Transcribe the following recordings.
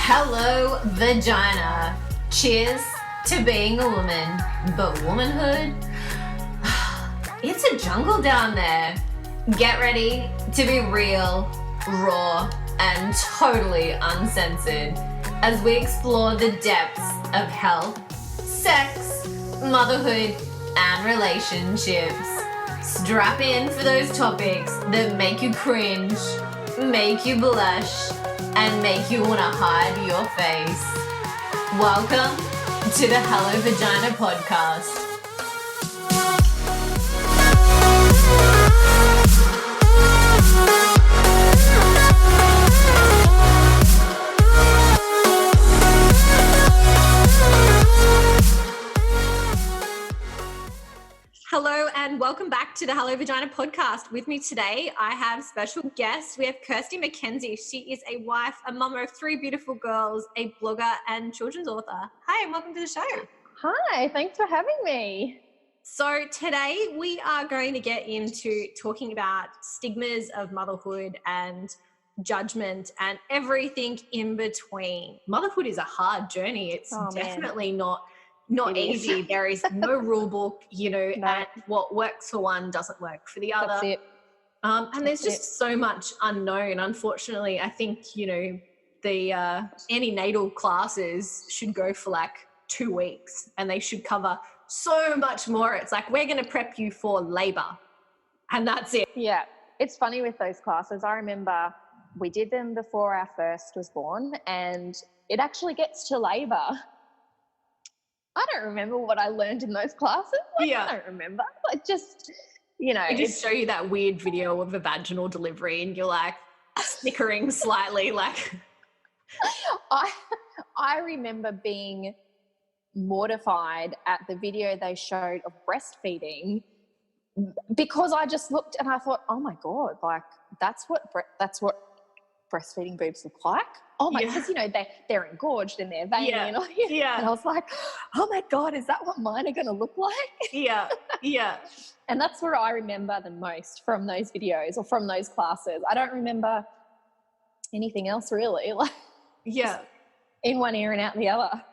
Hello, vagina. Cheers to being a woman. But womanhood, it's a jungle down there. Get ready to be real, raw, and totally uncensored as we explore the depths of health, sex, motherhood, and relationships. Strap in for those topics that make you cringe, make you blush, and make you want to hide your face. Welcome to the Hello Vagina podcast. Hello and welcome back to the Hello Vagina podcast. With me today, I have special guests. We have Kirsty McKenzie. She is a wife, a mama of 3 beautiful girls, a blogger and children's author. Hi, and welcome to the show. Hi, thanks for having me. So today we are going to get into talking about stigmas of motherhood and judgment and everything in between. Motherhood is a hard journey. It's definitely not easy. There is no rule book, and what works for one doesn't work for the other. That's it. And there's just so much unknown. Unfortunately, I think, the antenatal classes should go for like 2 weeks and they should cover so much more. It's like, we're going to prep you for labor and that's it. Yeah. It's funny with those classes. I remember we did them before our first was born, and it actually gets to labor. I don't remember what I learned in those classes. I don't remember. They just show you that weird video of a vaginal delivery and you're like snickering slightly like. I remember being mortified at the video they showed of breastfeeding, because I just looked and I thought, oh my God, like that's what breastfeeding boobs look like. Oh my, because they're engorged and they're veiny and all. And I was like, oh my God, is that what mine are going to look like? Yeah. And that's what I remember the most from those videos or from those classes. I don't remember anything else really. Like, in one ear and out the other.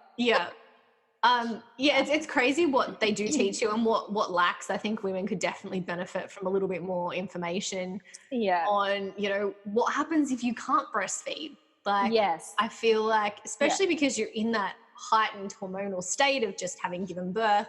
It's crazy what they do teach you and what lacks. I think women could definitely benefit from a little bit more information on, what happens if you can't breastfeed. Like, I feel like, especially because you're in that heightened hormonal state of just having given birth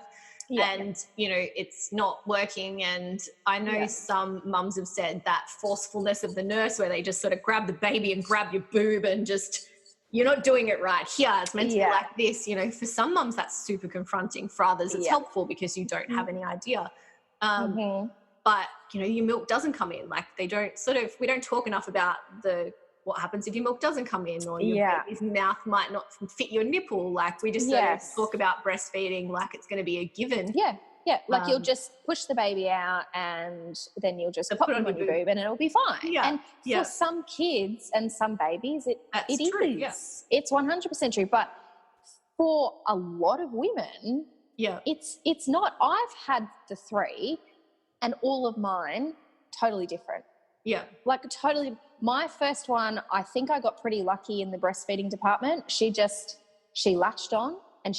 and, it's not working. And I know some mums have said that forcefulness of the nurse where they just sort of grab the baby and grab your boob and just, you're not doing it right here. It's meant to be like this, for some mums that's super confronting. For others it's helpful because you don't have any idea. But, your milk doesn't come in. Like we don't talk enough about what happens if your milk doesn't come in, or your baby's mouth might not fit your nipple. Like we just sort of talk about breastfeeding like it's going to be a given. Like you'll just push the baby out and then you'll just pop it on your boob and it'll be fine. And for some kids and some babies, it is. True, It's 100% true. But for a lot of women, it's not. I've had the 3 and all of mine totally different. Like totally. My first one, I think I got pretty lucky in the breastfeeding department. She latched on and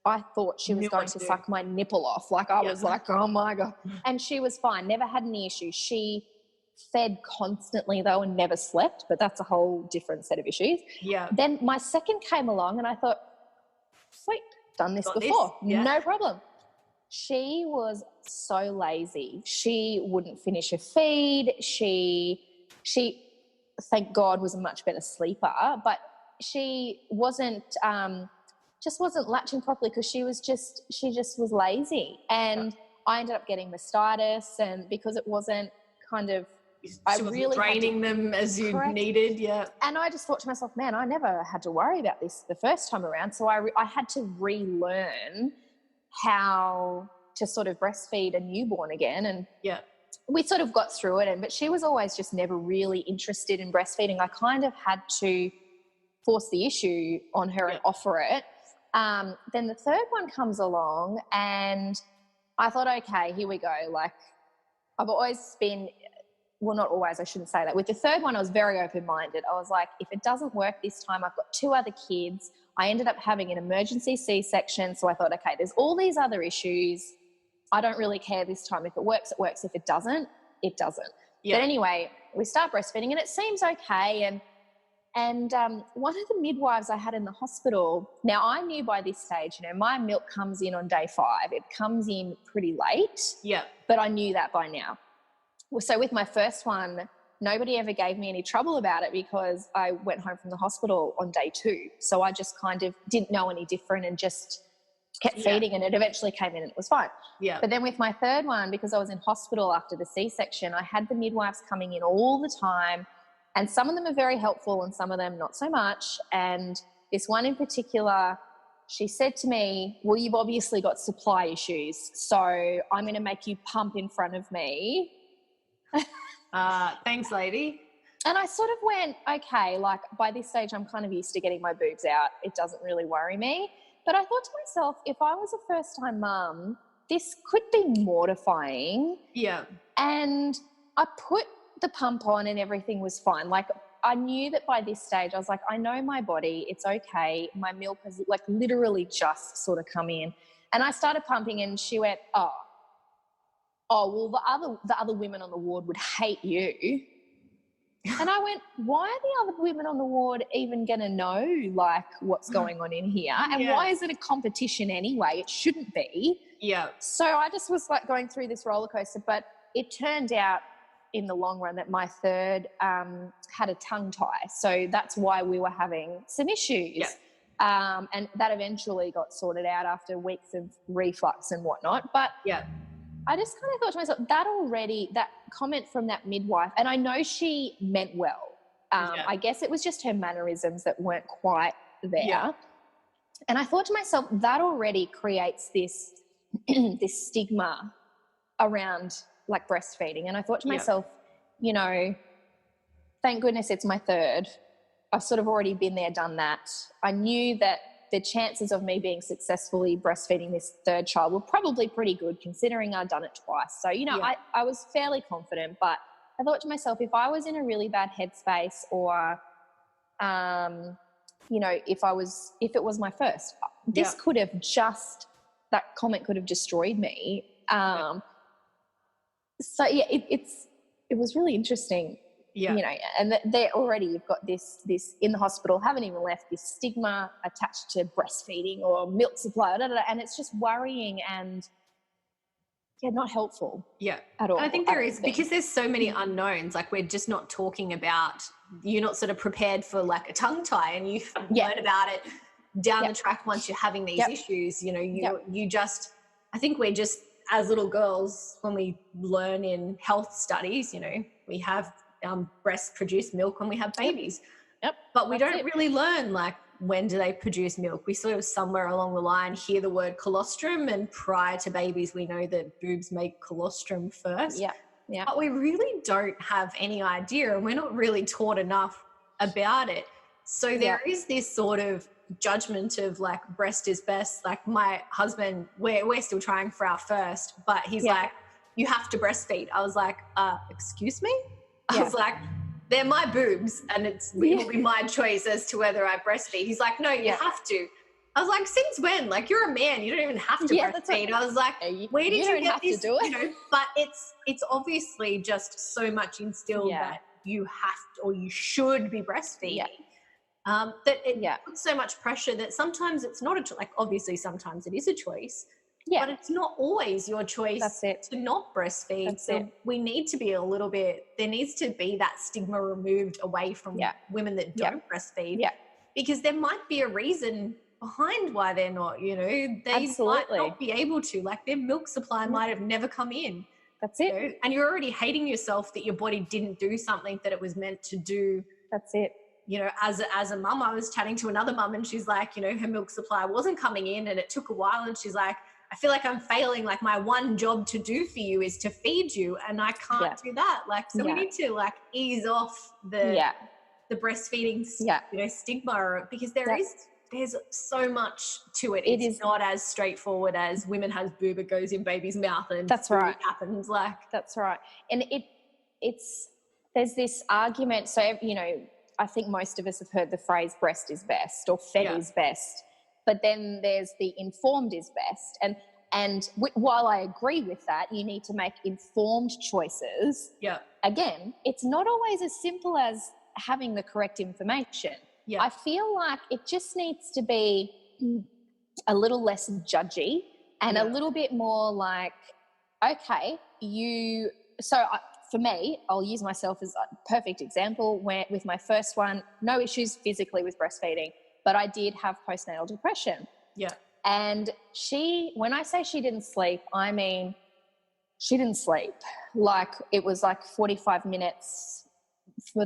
I thought she was going to suck my nipple off. Like I was like, oh my God. And she was fine. Never had any issues. She fed constantly though and never slept, but that's a whole different set of issues. Then my second came along and I thought, sweet, done this before. No problem. She was so lazy. She wouldn't finish a feed. She, thank God, was a much better sleeper, but she wasn't, just wasn't latching properly because she just was lazy. And I ended up getting mastitis, and because it wasn't kind of, I wasn't draining them as you needed. And I just thought to myself, man, I never had to worry about this the first time around. So I had to relearn how to sort of breastfeed a newborn again. And we sort of got through it. But she was always just never really interested in breastfeeding. I kind of had to force the issue on her and offer it. Then the third one comes along and I thought, okay, here we go. Like I've always been well, not always, I shouldn't say that. With the third one, I was very open-minded. I was like, if it doesn't work this time, I've got 2 other kids. I ended up having an emergency C-section. So I thought, okay, there's all these other issues. I don't really care this time. If it works, it works. If it doesn't, it doesn't. Yeah. But anyway, we start breastfeeding and it seems okay. And one of the midwives I had in the hospital, now I knew by this stage, you know, my milk comes in on day 5. It comes in pretty late. Yeah. But I knew that by now. So with my first one, nobody ever gave me any trouble about it because I went home from the hospital on day 2. So I just kind of didn't know any different and just kept feeding, and it eventually came in and it was fine. Yeah. But then with my third one, because I was in hospital after the C-section, I had the midwives coming in all the time, and some of them are very helpful and some of them not so much. And this one in particular, she said to me, well, you've obviously got supply issues, so I'm going to make you pump in front of me. Thanks, lady. And I sort of went, okay, like by this stage I'm kind of used to getting my boobs out. It doesn't really worry me. But I thought to myself, if I was a first-time mum, this could be mortifying. Yeah. And I put the pump on and everything was fine. Like I knew that by this stage I was like, I know my body, it's okay. My milk has like literally just sort of come in. And I started pumping and she went, oh, well, the other women on the ward would hate you. And I went, why are the other women on the ward even going to know, like, what's going on in here? And why is it a competition anyway? It shouldn't be. Yeah. So I just was, like, going through this roller coaster. But it turned out in the long run that my third had a tongue tie. So that's why we were having some issues. Yeah. And that eventually got sorted out after weeks of reflux and whatnot. But yeah. I just kind of thought to myself, that comment from that midwife, and I know she meant well. I guess it was just her mannerisms that weren't quite there. Yeah. And I thought to myself, that already creates this this stigma around like breastfeeding. And I thought to myself, you know, thank goodness it's my third. I've sort of already been there, done that. I knew that the chances of me being successfully breastfeeding this third child were probably pretty good considering I'd done it twice. So, you know, I was fairly confident, but I thought to myself, if I was in a really bad headspace or, you know, if it was my first, this could have that comment could have destroyed me. So yeah, it was really interesting. Yeah. You know, and they're already, you've got this in the hospital, haven't even left, this stigma attached to breastfeeding or milk supply, and it's just worrying and not helpful. Yeah. At all. And I think there is, because there's so many unknowns, like we're just not talking about, you're not sort of prepared for like a tongue tie, and you learn about it down the track once you're having these issues, you know, you just, I think we're just, as little girls, when we learn in health studies, you know, we have breast produced milk when we have babies. Yep. But we don't really learn, like, when do they produce milk? We sort of somewhere along the line hear the word colostrum, and prior to babies, we know that boobs make colostrum first. Yeah. Yeah. But we really don't have any idea, and we're not really taught enough about it. So there is this sort of judgment of like breast is best. Like my husband, we're still trying for our first, but he's like, you have to breastfeed. I was like, excuse me? I was like, they're my boobs and it will be my choice as to whether I breastfeed. He's like, no, you have to. I was like, since when? Like, you're a man, you don't even have to breastfeed. I was like, where did you get this? Do it. You know, but it's obviously just so much instilled that you have to, or you should be breastfeeding. That it puts so much pressure that sometimes it's not like obviously sometimes it is a choice. But it's not always your choice to not breastfeed. We need to be there needs to be that stigma removed away from women that don't breastfeed. Yeah. Because there might be a reason behind why they're not, you know, they might not be able to, like their milk supply might have never come in. That's it. You know? And you're already hating yourself that your body didn't do something that it was meant to do. That's it. You know, as a mum, I was chatting to another mum and she's like, you know, her milk supply wasn't coming in and it took a while, and she's like, I feel like I'm failing. Like my one job to do for you is to feed you, and I can't do that. Like, so we need to like ease off the breastfeeding, you know, stigma, because there's so much to it. It's not as straightforward as women has boob, it goes in baby's mouth, and that's right. Happens like that's right. And there's this argument. So, you know, I think most of us have heard the phrase breast is best or fed is best, but then there's the informed is best. And while I agree with that, you need to make informed choices. Yeah. Again, it's not always as simple as having the correct information. Yeah. I feel like it just needs to be a little less judgy and a little bit more like, okay, for me, I'll use myself as a perfect example where with my first one, no issues physically with breastfeeding, but I did have postnatal depression. Yeah. And when I say she didn't sleep, I mean, she didn't sleep. Like it was like 45 minutes for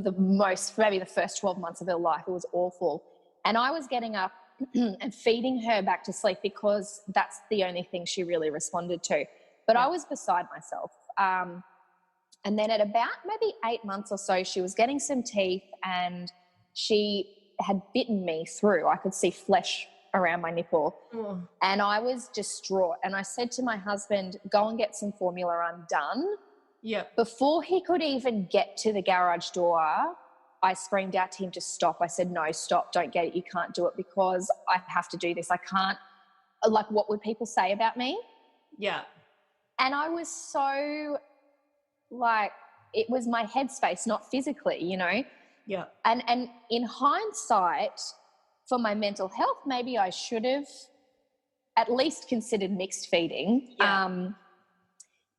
maybe the first 12 months of her life. It was awful. And I was getting up and feeding her back to sleep because that's the only thing she really responded to. But I was beside myself. And then at about maybe 8 months or so, she was getting some teeth and she had bitten me through. I could see flesh around my nipple. And I was distraught. And I said to my husband, go and get some formula, I'm done. Yeah. Before he could even get to the garage door, I screamed out to him to stop. I said, no, stop, don't get it. You can't do it because I have to do this. I can't, like, what would people say about me? Yeah. And I was so, like, it was my headspace, not physically, you know? Yeah. And in hindsight, for my mental health, maybe I should have at least considered mixed feeding. Yeah.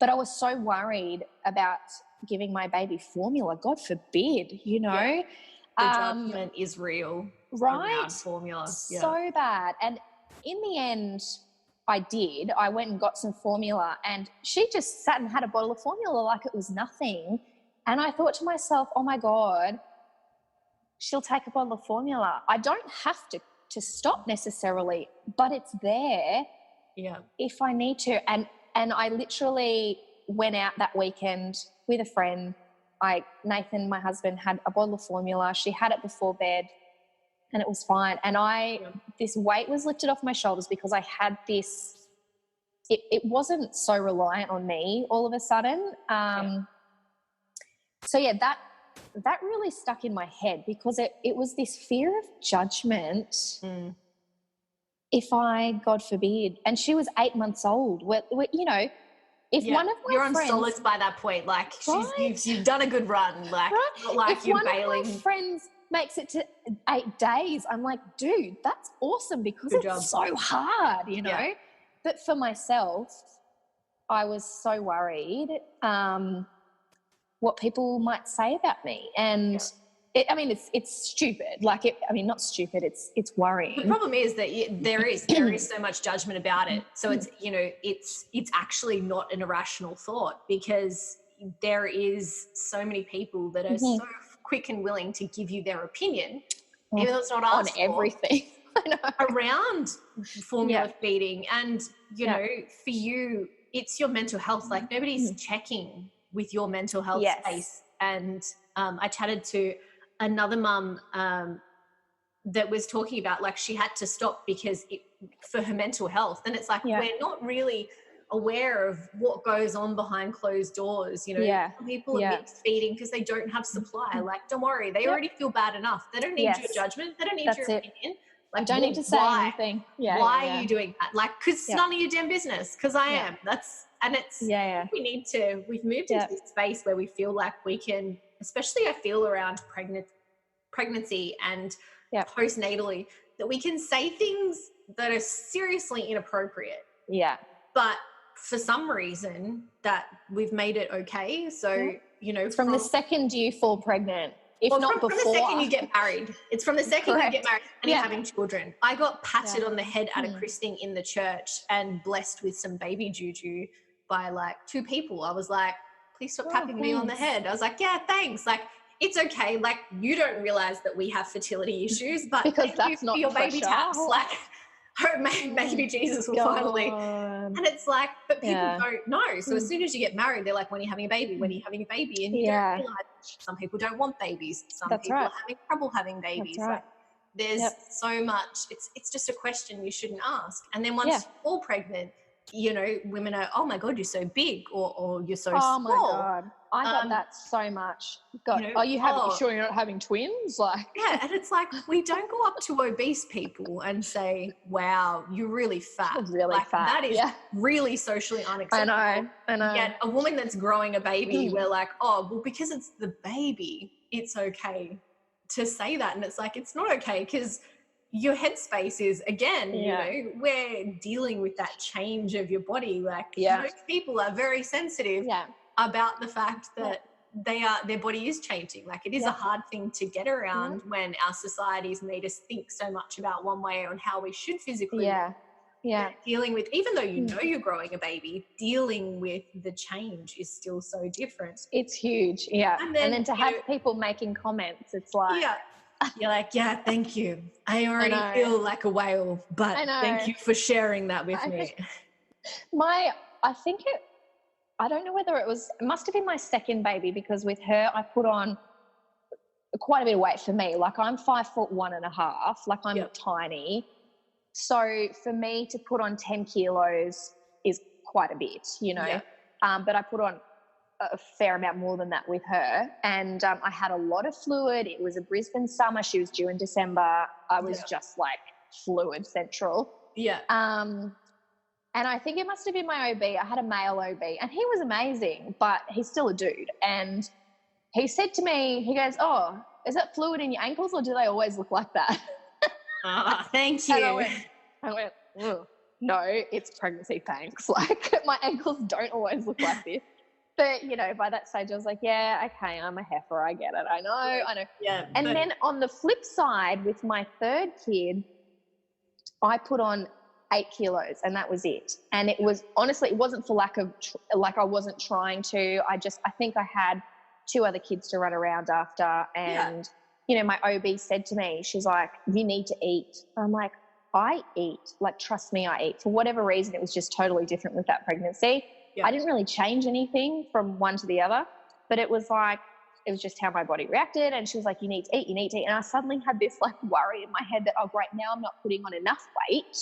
But I was so worried about giving my baby formula. God forbid, you know. Yeah. The judgment is real. Right. Around formula. Yeah. So bad. And in the end, I did. I went and got some formula and she just sat and had a bottle of formula like it was nothing. And I thought to myself, oh my God, she'll take a bottle of formula. I don't have to stop necessarily, but it's there if I need to. And I literally went out that weekend with a friend. Nathan, my husband, had a bottle of formula. She had it before bed and it was fine. And this weight was lifted off my shoulders because I had this, it wasn't so reliant on me all of a sudden. So yeah, that really stuck in my head because it was this fear of judgment. If I, God forbid, and she was 8 months old. You know, if one of my you're friends, on solace by that point, like you've done a good run, like not like if you're one bailing. Of my friends makes it to 8 days, I'm like, dude, that's awesome because it's so hard, you know. Yeah. But for myself, I was so worried what people might say about me, and it's stupid. Not stupid. It's worrying. The problem is that there is so much judgment about it. So it's it's actually not an irrational thought because there is so many people that are so quick and willing to give you their opinion, even though it's not asked on everything. I know. Around formula feeding, and you know, for you, it's your mental health. Like nobody's checking with your mental health space. And I chatted to another mum that was talking about like she had to stop because for her mental health. And it's like we're not really aware of what goes on behind closed doors. You know, some people are mixed feeding because they don't have supply. Like, don't worry, they already feel bad enough. They don't need your judgment. They don't need your opinion. Like, I don't need to say anything. Why are you doing that? Like, because it's none of your damn business. Because I am. We've moved into this space where we feel like we can, especially I feel around pregnancy and postnatally, that we can say things that are seriously inappropriate. Yeah. But for some reason that we've made it okay. So, you know, from the second you fall pregnant, not before. From the second you get married. It's from the second you get married and you're having children. I got patted on the head at a christening in the church and blessed with some baby juju by like 2 people. I was like, please stop tapping me on the head. I was like, yeah, thanks. Like, it's okay. Like, you don't realize that we have fertility issues, but because that's not your baby taps. Like, maybe Jesus will finally. And it's like, but people don't know. So as soon as you get married, they're like, when are you having a baby? When are you having a baby? And you don't realize some people don't want babies. Some people are having trouble having babies. That's right. Like, there's so much. It's just a question you shouldn't ask. And then once you fall pregnant, you know, women are, oh my God, you're so big or you're so small. Oh my God. I got that so much. Are you sure you're not having twins? Like, yeah, and it's like we don't go up to obese people and say, "Wow, you're really fat." Really fat. That is really socially unacceptable. I know. Yet a woman that's growing a baby, we're like, "Oh, well, because it's the baby, it's okay to say that," and it's like it's not okay because your headspace is, again, you know, we're dealing with that change of your body. Like most people are very sensitive about the fact that their body is changing. Like it is a hard thing to get around when our society's made us think so much about one way on how we should physically dealing with, even though you know you're growing a baby, dealing with the change is still so different. It's huge. And then to have people making comments, it's like you're like, thank you. I already feel like a whale, but thank you for sharing that with me. I don't know whether it must have been my second baby, because with her, I put on quite a bit of weight for me. Like I'm 5'1.5", like I'm tiny. So for me to put on 10 kilos is quite a bit, you know, but I put on a fair amount more than that with her. And I had a lot of fluid. It was a Brisbane summer. She was due in December. I was just like fluid central. And I think it must have been my OB. I had a male OB and he was amazing, but he's still a dude. And he said to me, he goes, "Oh, is that fluid in your ankles or do they always look like that?" Thank you. And I went, no, it's pregnancy, thanks. Like my ankles don't always look like this. But, you know, by that stage I was like, yeah, okay, I'm a heifer. I get it. I know. Yeah. And then on the flip side with my third kid, I put on 8 kilos and that was it. And it was, honestly, it wasn't for lack of, I wasn't trying to. I think I had 2 other kids to run around after. And, you know, my OB said to me, she's like, "You need to eat." I'm like, I eat. Like, trust me, I eat. For whatever reason, it was just totally different with that pregnancy. I didn't really change anything from one to the other, but it was just how my body reacted. And she was like, "You need to eat, you need to eat." And I suddenly had this like worry in my head that, oh, great, now I'm not putting on enough weight.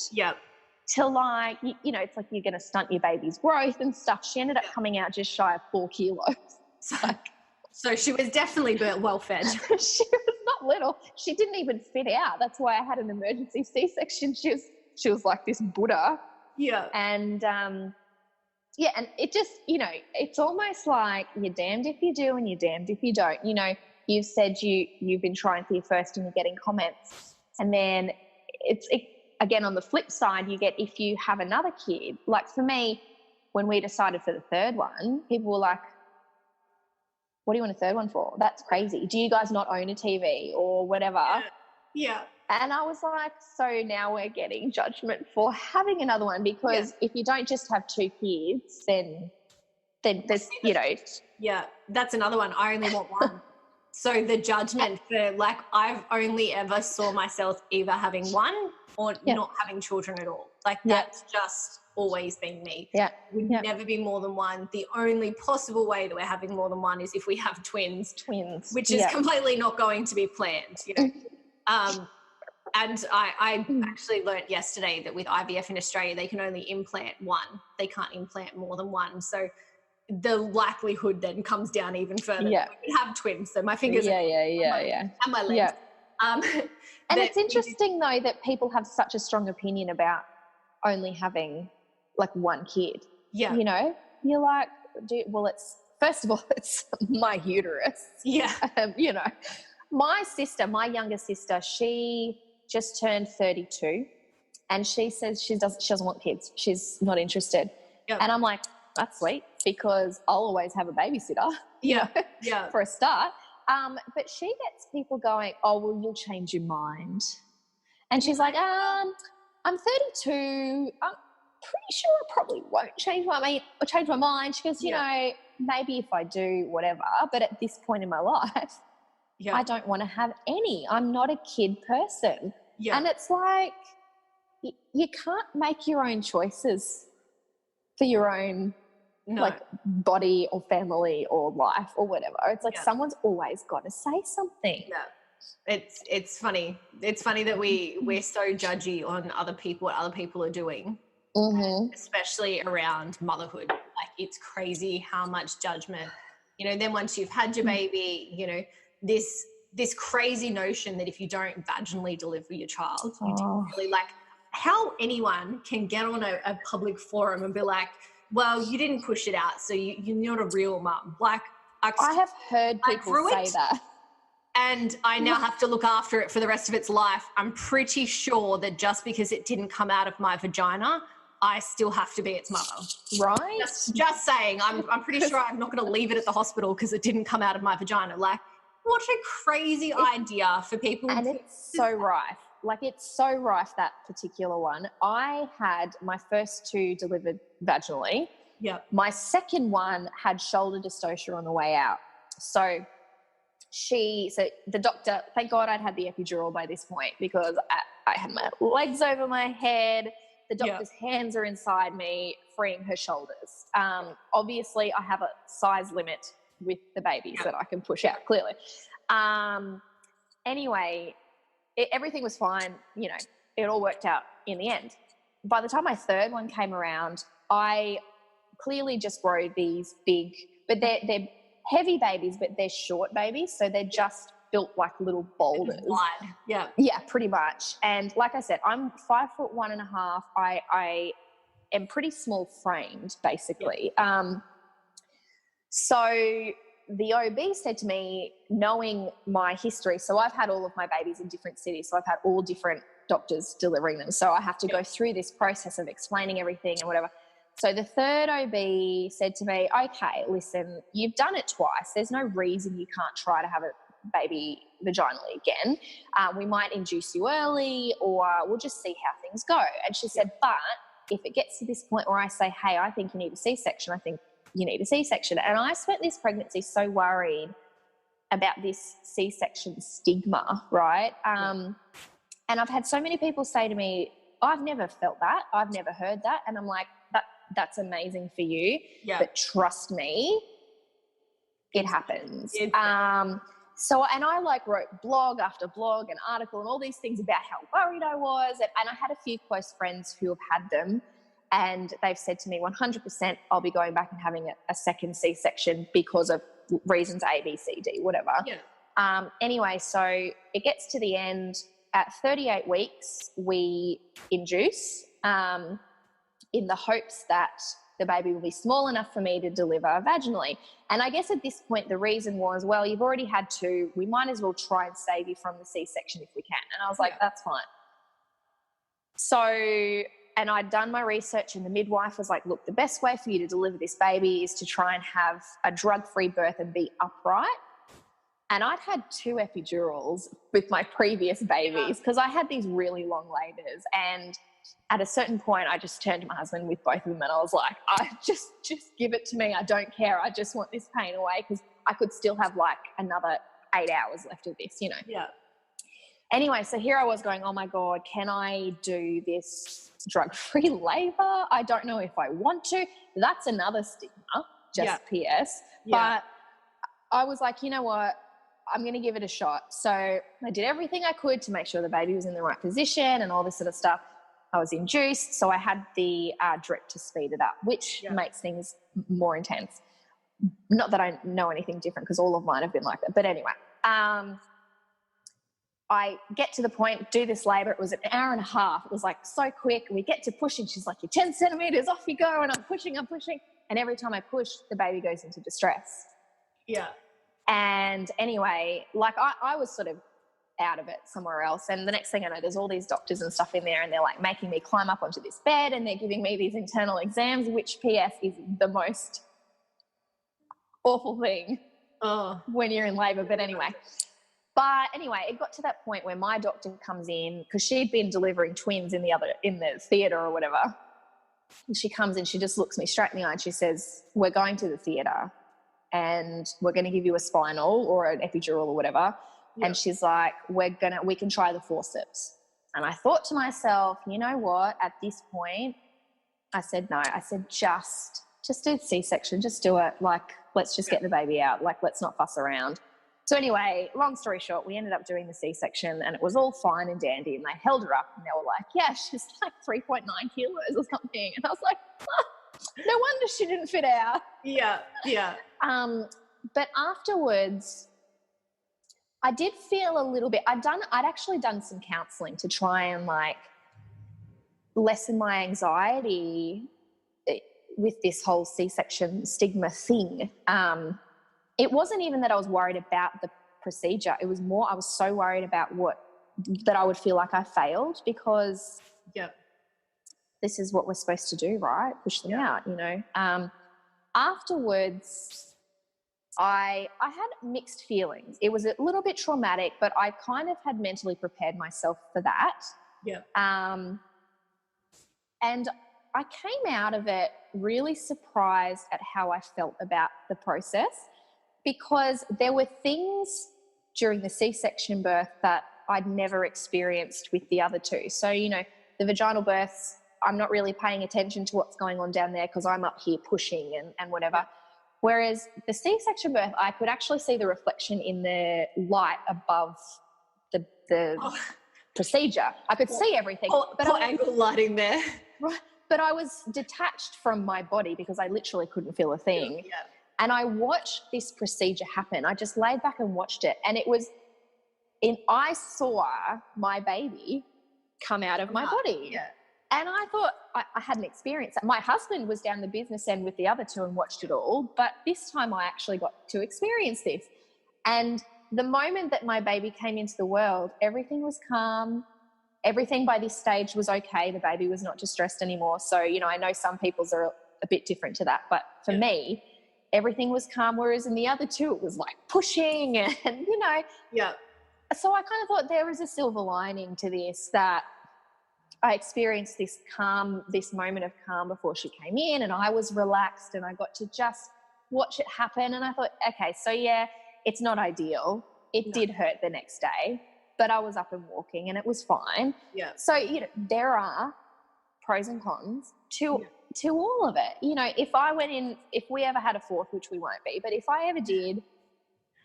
To like, you know, it's like you're going to stunt your baby's growth and stuff. She ended up coming out just shy of 4 kilos. So she was definitely well fed. She was not little. She didn't even fit out. That's why I had an emergency C-section. She was like this Buddha. And, and it just, you know, it's almost like you're damned if you do and you're damned if you don't. You know, you've said you've been trying for your first and you're getting comments. And then again, on the flip side, you get, if you have another kid, like for me, when we decided for the third one, people were like, "What do you want a third one for? That's crazy. Do you guys not own a TV or whatever?" And I was like, so now we're getting judgment for having another one, because if you don't just have 2 kids, then there's, you know. Yeah, that's another one. I only want one. So the judgment for, like, I've only ever saw myself either having one or not having children at all. Like that's just always been me. Would never be more than one. The only possible way that we're having more than one is if we have twins, which is completely not going to be planned, you know. And I actually learnt yesterday that with IVF in Australia, they can only implant one. They can't implant more than one. So the likelihood then comes down even further. We could have twins. So my fingers and my legs. And it's interesting though that people have such a strong opinion about only having like one kid. You know, you're like, it's, first of all, it's my uterus. You know, my younger sister, she just turned 32 and she says she doesn't want kids. She's not interested. And I'm like, that's sweet, because I'll always have a babysitter. For a start. But she gets people going, "Oh, well, you'll change your mind." And she's like, I'm 32. I'm pretty sure I probably won't change my mind. She goes, you know, maybe if I do, whatever. But at this point in my life, I don't want to have any. I'm not a kid person. And it's like, you can't make your own choices for your own like body or family or life or whatever. It's like someone's always got to say something. It's funny. It's funny that we're so judgy on other people, what other people are doing, especially around motherhood. Like, it's crazy how much judgment You know, then once you've had your baby, you know, this crazy notion that if you don't vaginally deliver your child, you don't really, like, how anyone can get on a public forum and be like, well, you didn't push it out, so you're not a real mum. Like, I have heard people say that. And I now have to look after it for the rest of its life. I'm pretty sure that just because it didn't come out of my vagina, I still have to be its mother. Right. Just saying. I'm pretty sure I'm not going to leave it at the hospital because it didn't come out of my vagina. Like, what a crazy idea for people. And it's so rife. Like, it's so rife, that particular one. I had my first 2 delivered vaginally. Yeah. My second one had shoulder dystocia on the way out. So the doctor, thank God I'd had the epidural by this point, because I had my legs over my head. The doctor's hands are inside me, freeing her shoulders. Obviously, I have a size limit with the babies that I can push out, clearly. Anyway, everything was fine. You know, it all worked out in the end. By the time my third one came around, I clearly just rode these big, but they're heavy babies, but they're short babies, so they're just built like little boulders. Wide. Yeah. Yeah, pretty much. And like I said, I'm 5'1.5". I am pretty small framed, basically. So the OB said to me, knowing my history, so I've had all of my babies in different cities, so I've had all different doctors delivering them. So I have to go through this process of explaining everything and whatever. So the third OB said to me, okay, listen, you've done it twice. There's no reason you can't try to have a baby vaginally again. We might induce you early, or we'll just see how things go. And she said, but if it gets to this point where I say, hey, I think you need a C-section, I think you need a C-section. And I spent this pregnancy so worried about this C-section stigma, right? And I've had so many people say to me, I've never felt that. I've never heard that. And I'm like, that's amazing for you. Yeah. But trust me, it happens. So, and I like wrote blog after blog and article and all these things about how worried I was. And I had a few close friends who have had them, and they've said to me, 100% I'll be going back and having a second C-section because of reasons A, B, C, D, whatever. Yeah. Anyway, so it gets to the end. At 38 weeks, we induce in the hopes that the baby will be small enough for me to deliver vaginally. And I guess at this point, the reason was, well, you've already had 2. We might as well try and save you from the C-section if we can. And I was like, that's fine. So, and I'd done my research, and the midwife was like, look, the best way for you to deliver this baby is to try and have a drug-free birth and be upright. And I'd had 2 epidurals with my previous babies because I had these really long labours. And at a certain point, I just turned to my husband with both of them, and I was like, I just give it to me. I don't care. I just want this pain away, because I could still have like another 8 hours left of this, you know. Yeah. Anyway, so here I was going, oh my God, can I do this drug-free labour? I don't know if I want to. That's another stigma, just PS. Yeah. But I was like, you know what? I'm going to give it a shot. So I did everything I could to make sure the baby was in the right position and all this sort of stuff. I was induced, so I had the drip to speed it up, which makes things more intense. Not that I know anything different, because all of mine have been like that. But anyway, I get to the point, do this labour. It was an hour and a half. It was like so quick. We get to pushing. She's like, you're 10 centimetres, off you go. And I'm pushing. And every time I push, the baby goes into distress. Yeah. And anyway, like I was sort of out of it somewhere else. And the next thing I know, there's all these doctors and stuff in there, and they're like making me climb up onto this bed, and they're giving me these internal exams, which PS is the most awful thing when you're in labour. But anyway, it got to that point where my doctor comes in, because she'd been delivering twins in the theatre or whatever. And she comes in, she just looks me straight in the eye, and she says, we're going to the theatre and we're going to give you a spinal or an epidural or whatever. Yep. And she's like, we can try the forceps. And I thought to myself, you know what, at this point, I said no. I said, just do the C-section, just do it. Like, let's just get the baby out. Like, let's not fuss around. So anyway, long story short, we ended up doing the C-section, and it was all fine and dandy, and they held her up, and they were like, yeah, she's like 3.9 kilos or something. And I was like, no wonder she didn't fit out. Yeah, yeah. But afterwards, I did feel a little bit, I'd actually done some counselling to try and like lessen my anxiety with this whole C-section stigma thing. It wasn't even that I was worried about the procedure. It was more I was so worried about that I would feel like I failed, because this is what we're supposed to do, right? Push them out, you know. Afterwards, I had mixed feelings. It was a little bit traumatic, but I kind of had mentally prepared myself for that. Yeah. And I came out of it really surprised at how I felt about the process, because there were things during the C-section birth that I'd never experienced with the other two. So, you know, the vaginal births, I'm not really paying attention to what's going on down there because I'm up here pushing and whatever. Whereas the C-section birth, I could actually see the reflection in the light above the procedure. I could see everything. But angle lighting there. Right. But I was detached from my body because I literally couldn't feel a thing. Yeah. And I watched this procedure happen. I just laid back and watched it. And I saw my baby come out of my body. Yeah. And I thought I hadn't experienced that. My husband was down the business end with the other two and watched it all. But this time I actually got to experience this. And the moment that my baby came into the world, everything was calm. Everything by this stage was okay. The baby was not distressed anymore. So, you know, I know some people's are a bit different to that. But for me, everything was calm, whereas in the other two, it was like pushing and, you know. Yeah. So I kind of thought there was a silver lining to this, that I experienced this moment of calm before she came in, and I was relaxed and I got to just watch it happen. And I thought, okay, so yeah, it's not ideal. It did hurt the next day, but I was up and walking and it was fine. Yeah. So, you know, there are pros and cons to all of it. You know, if we ever had a fourth, which we won't be, but if I ever did,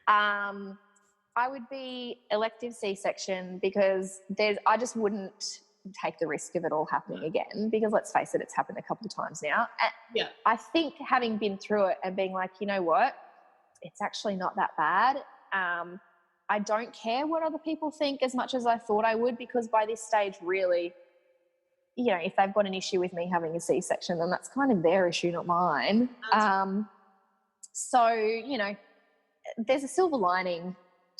I would be elective C-section, because I just wouldn't take the risk of it all happening again, because let's face it, it's happened a couple of times now. Yeah. I think having been through it and being like, you know what, it's actually not that bad. I don't care what other people think as much as I thought I would, because by this stage, really, you know, if they've got an issue with me having a C-section, then that's kind of their issue, not mine. So, you know, there's a silver lining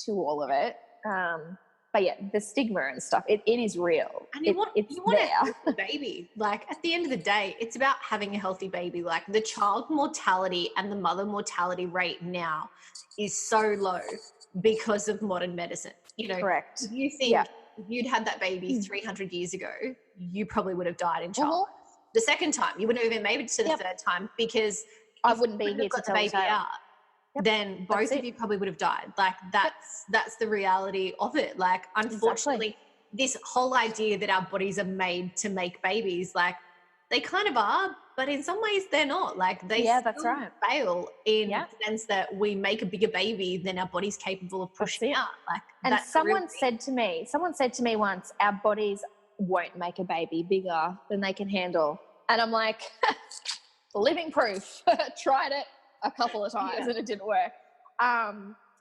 to all of it. But yeah, the stigma and stuff, it is real. And you want a healthy baby. Like, at the end of the day, it's about having a healthy baby. Like, the child mortality and the mother mortality rate now is so low because of modern medicine. You know, correct. If you think if you'd had that baby 300 years ago, you probably would have died in childbirth. The second time, you wouldn't have even made it to the third time, because I wouldn't be here to tell the baby out. Then both of you probably would have died. Like, that's the reality of it. Like, unfortunately, this whole idea that our bodies are made to make babies, like, they kind of are, but in some ways they're not. Like, they fail in the sense that we make a bigger baby than our body's capable of pushing out. Like, and someone said to me once, our bodies won't make a baby bigger than they can handle. And I'm like, living proof. Tried it a couple of times and it didn't work.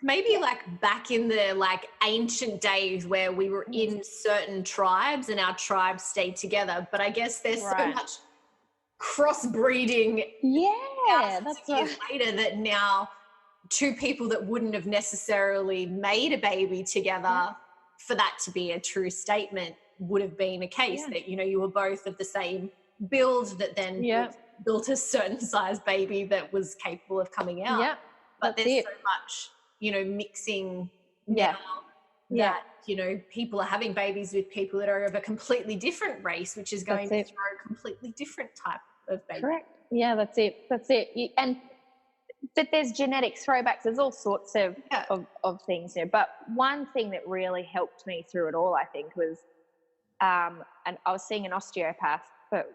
Maybe like back in the like ancient days where we were in certain tribes and our tribes stayed together, but I guess there's so much crossbreeding that's years later that now two people that wouldn't have necessarily made a baby together for that to be a true statement would have been a case that, you know, you were both of the same build that then built a certain size baby that was capable of coming out. But there's so much, you know, mixing now that, you know, people are having babies with people that are of a completely different race, which is going to throw a completely different type of baby. Correct. Yeah, that's it. But there's genetic throwbacks. There's all sorts of things there. But one thing that really helped me through it all, I think, was, and I was seeing an osteopath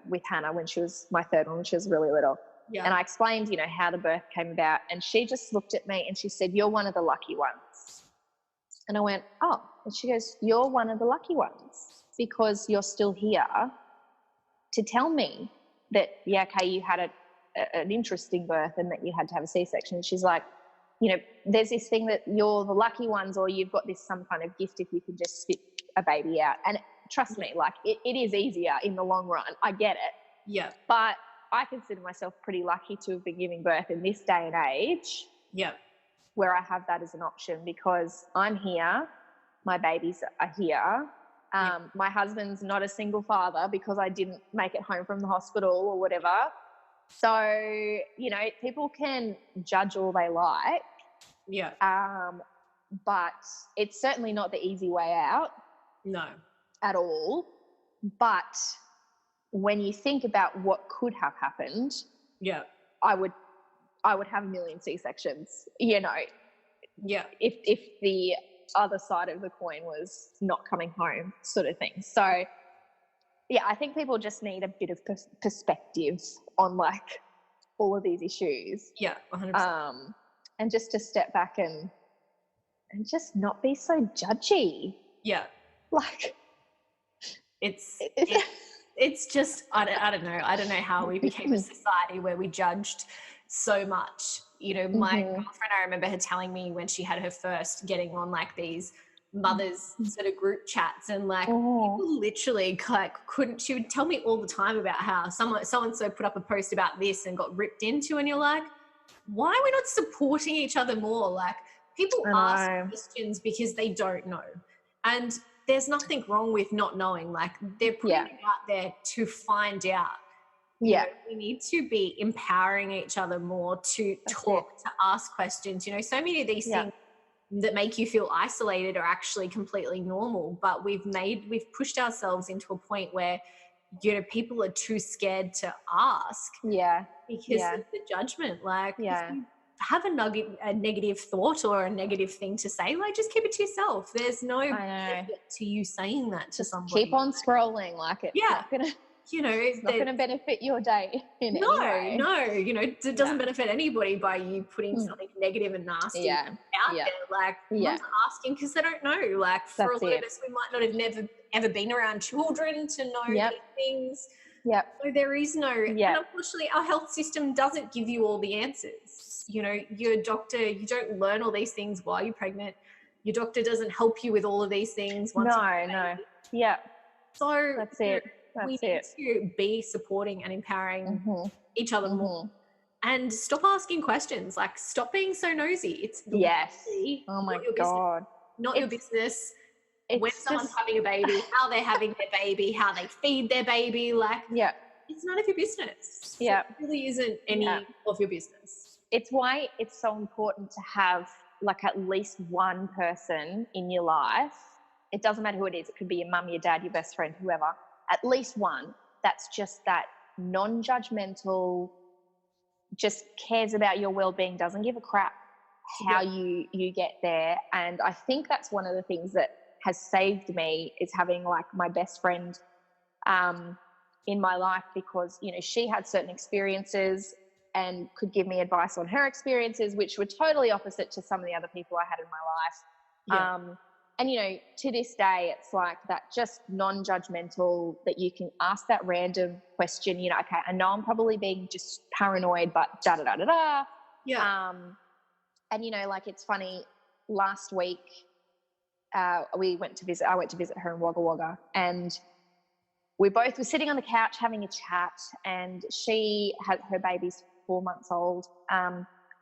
with Hannah when she was my third one, when she was really little. And I explained, you know, how the birth came about, and she just looked at me and she said, "You're one of the lucky ones." And I went, "Oh." And she goes, "You're one of the lucky ones because you're still here to tell me that, you had an interesting birth and that you had to have a C-section." She's like, there's this thing that you're the lucky ones, or you've got this some kind of gift if you can just spit a baby out. And trust me, like it is easier in the long run. I get it. Yeah. But I consider myself pretty lucky to have been giving birth in this day and age. Yeah. Where I have that as an option, because I'm here, my babies are here. My husband's not a single father because I didn't make it home from the hospital or whatever. So, people can judge all they like. Yeah. But it's certainly not the easy way out. No. At all. But when you think about what could have happened, yeah, I would have a million C-sections, Yeah. if the other side of the coin was not coming home, sort of thing. So, yeah, I think people just need a bit of perspective on like all of these issues. Yeah, 100%. And just to step back and just not be so judgy. Yeah. Like, it's just, I don't know. I don't know how we became a society where we judged so much. My girlfriend, I remember her telling me when she had her first, getting on like these mothers sort of group chats, and like people literally she would tell me all the time about how so-and-so put up a post about this and got ripped into, and you're like, why are we not supporting each other more? Like, people ask questions because they don't know. And there's nothing wrong with not knowing. Like, they're putting it out there to find out. Yeah. We need to be empowering each other more to talk, to ask questions. So many of these things that make you feel isolated are actually completely normal, but we've pushed ourselves into a point where, people are too scared to ask. Yeah. Because of the judgment. Like, if you have a negative thought or a negative thing to say, like, just keep it to yourself. There's no benefit to you saying that to somebody. Keep on scrolling. Like, it's not going to, it's not going to benefit your day in any way. No, it doesn't benefit anybody by you putting something negative and nasty out there. Like, one's asking because they don't know. Like, for a lot of us, we might not have ever been around children to know these things. Yeah. So there is no, and unfortunately our health system doesn't give you all the answers. Your doctor, you don't learn all these things while you're pregnant. Your doctor doesn't help you with all of these things. No. Yeah. So that's it. We need to be supporting and empowering each other more, and stop asking questions. Like, stop being so nosy. It's oh my God. Not your business. When someone's having a baby, how they're having their baby, how they feed their baby, like, it's none of your business. Yeah. It really isn't any of your business. It's why it's so important to have like at least one person in your life. It doesn't matter who it is. It could be your mum, your dad, your best friend, whoever. At least one that's just that non-judgmental, just cares about your well-being, doesn't give a crap how you get there. And I think that's one of the things that has saved me, is having like my best friend in my life, because she had certain experiences and could give me advice on her experiences, which were totally opposite to some of the other people I had in my life. And to this day, it's like that, just non-judgmental, that you can ask that random question, okay, I know I'm probably being just paranoid, but da-da-da-da-da. And like, it's funny, last week, I went to visit her in Wagga Wagga, and we both were sitting on the couch having a chat, and she had, her baby's 4 months old.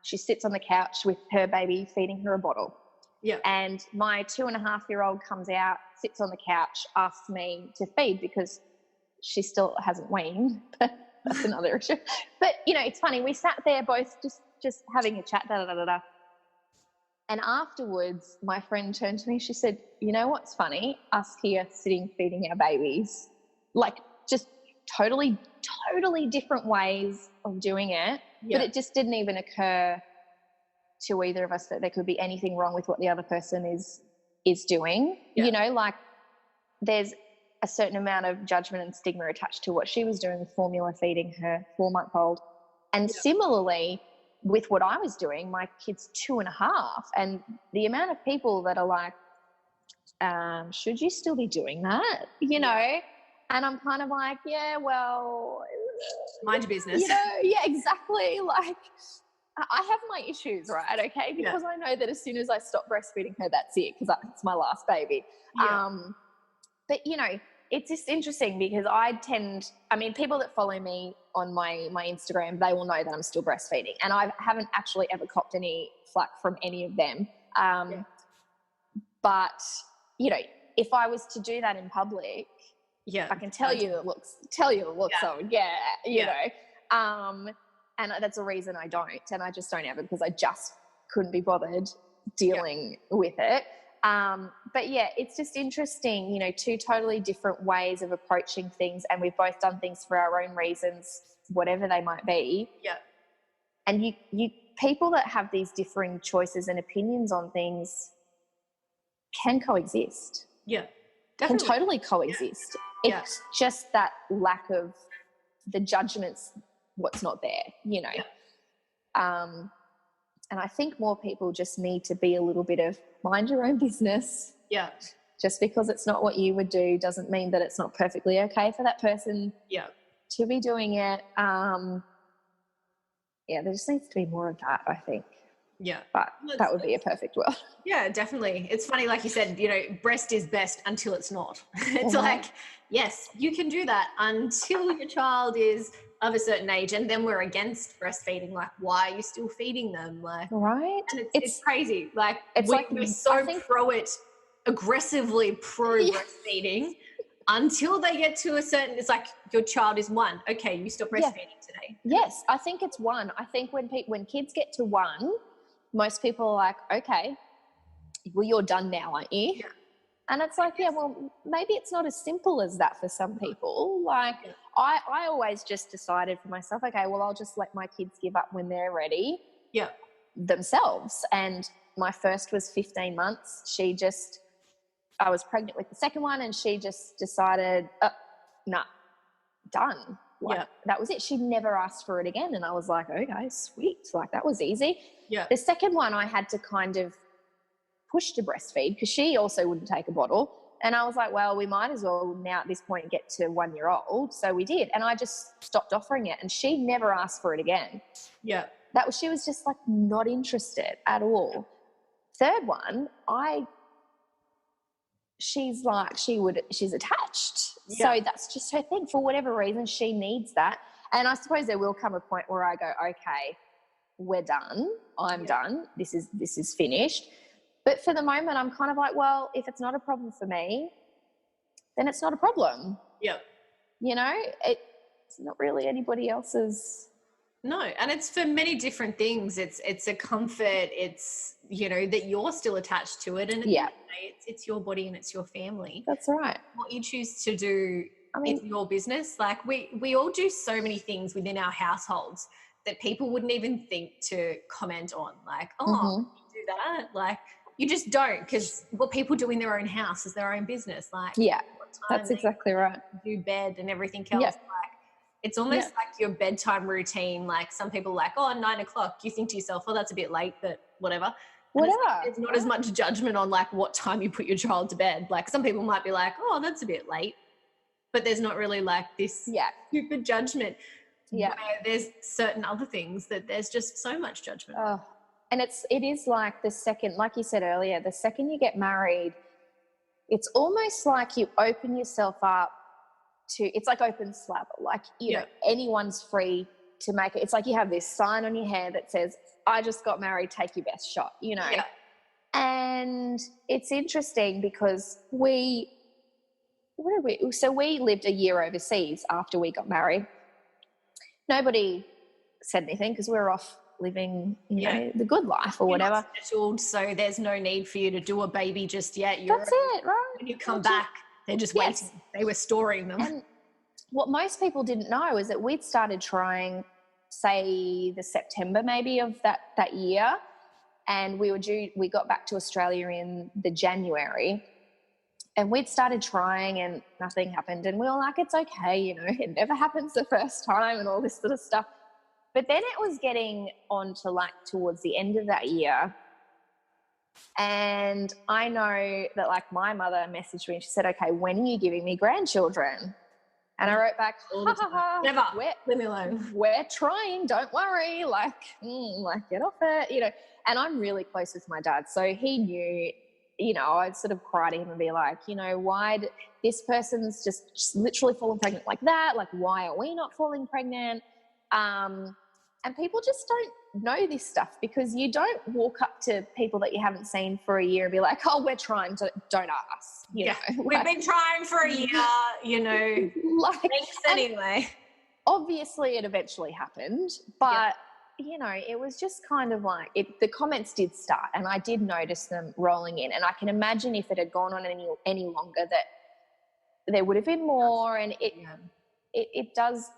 She sits on the couch with her baby, feeding her a bottle. Yeah. And my 2.5-year-old comes out, sits on the couch, asks me to feed because she still hasn't weaned. That's another issue. But, it's funny. We sat there both just having a chat, da-da-da-da-da. And afterwards, my friend turned to me, she said, you know what's funny? Us here sitting feeding our babies, like, just totally different ways of doing it. But it just didn't even occur to either of us that there could be anything wrong with what the other person is doing. Like, there's a certain amount of judgment and stigma attached to what she was doing with formula feeding her 4-month-old. And similarly with what I was doing, my kid's 2.5, and the amount of people that are like, should you still be doing that? And I'm kind of like, yeah, well, mind your business. Yeah, exactly. Like, I have my issues, right? Okay. Because I know that as soon as I stop breastfeeding her, that's it. Because it's my last baby. Yeah. But, you know, it's just interesting because people that follow me on my Instagram, they will know that I'm still breastfeeding, and I haven't actually ever copped any flack from any of them. But, you know, if I was to do that in public, I can tell you it looks so, you know, and that's a reason I don't, and I just don't ever, because I just couldn't be bothered dealing with it. But yeah, it's just interesting, you know, two totally different ways of approaching things, and we've both done things for our own reasons, whatever they might be. Yeah. And you people that have these differing choices and opinions on things can coexist. Yeah. Definitely. Can totally coexist. Yeah. It's just that lack of the judgments, what's not there, you know. Yeah. And I think more people just need to be a little bit of mind your own business. Yeah. Just because it's not what you would do doesn't mean that it's not perfectly okay for that person to be doing it. There just needs to be more of that, I think. Yeah. But that would be a perfect world. Yeah, definitely. It's funny, like you said, you know, breast is best until it's not. It's like, yes, you can do that until your child is of a certain age, and then we're against breastfeeding. Like, why are you still feeding them? Like, right? And it's crazy. Like, we're so pro it, aggressively pro breastfeeding until they get to a certain. It's like your child is 1. Okay, you stop breastfeeding today. Yes, I think it's 1. I think when kids get to 1, most people are like, okay, well, you're done now, aren't you? Yeah. And it's like, well, maybe it's not as simple as that for some people. Like, I always just decided for myself, okay, well, I'll just let my kids give up when they're ready themselves. And my first was 15 months. I was pregnant with the second one, and she just decided, nah, done. Like, that was it. She never asked for it again. And I was like, okay, sweet. Like, that was easy. Yeah. The second one I had to kind of push to breastfeed because she also wouldn't take a bottle. And I was like, well, we might as well now at this point get to 1-year-old. So we did. And I just stopped offering it, and she never asked for it again. Yeah. She was just like not interested at all. Third one, she's attached. Yeah. So that's just her thing. For whatever reason, she needs that. And I suppose there will come a point where I go, okay, we're done. I'm done. This is finished. But for the moment, I'm kind of like, well, if it's not a problem for me, then it's not a problem. Yeah. You know, it's not really anybody else's. No, and it's for many different things. It's a comfort. It's, you know, that you're still attached to it, and it's your body and it's your family. That's right. What you choose to do is your business. Like, we all do so many things within our households that people wouldn't even think to comment on. Like, you do that. Like, you just don't, because what people do in their own house is their own business. Like, that's exactly right. Do bed and everything else. Like, it's almost like your bedtime routine. Like, some people like, 9 o'clock. You think to yourself, that's a bit late, but whatever. It's not as much judgment on like what time you put your child to bed. Like, some people might be like, that's a bit late, but there's not really like this super judgment. Yeah. Where there's certain other things that there's just so much judgment. And it is like the second, like you said earlier, the second you get married, it's almost like you open yourself up to, it's like open slather. Like, you know, anyone's free to make it. It's like you have this sign on your hair that says, I just got married, take your best shot, you know. Yeah. And it's interesting because we lived a year overseas after we got married. Nobody said anything because we were off living, you know, the good life or whatever. Not settled, so there's no need for you to do a baby just yet. That's it, right? When you come back, they're just waiting. They were storing them. And what most people didn't know is that we'd started trying, say, the September maybe of that year, and we got back to Australia in the January, and we'd started trying and nothing happened, and we were like, it's okay, you know, it never happens the first time and all this sort of stuff. But then it was getting on to like towards the end of that year, and I know that like my mother messaged me and she said, okay, when are you giving me grandchildren? And I wrote back, ha ha ha, never, leave me alone. We're trying, don't worry, like get off it, you know. And I'm really close with my dad, so he knew, you know, I'd sort of cry to him and be like, you know, why this person's just literally fallen pregnant like that, like why are we not falling pregnant? And people just don't know this stuff, because you don't walk up to people that you haven't seen for a year and be like, oh, we're trying to, don't ask. You know, we've been trying for a year, you know, like, thanks anyway. Obviously it eventually happened, but you know, it was just kind of like the comments did start, and I did notice them rolling in, and I can imagine if it had gone on any longer that there would have been more. And it does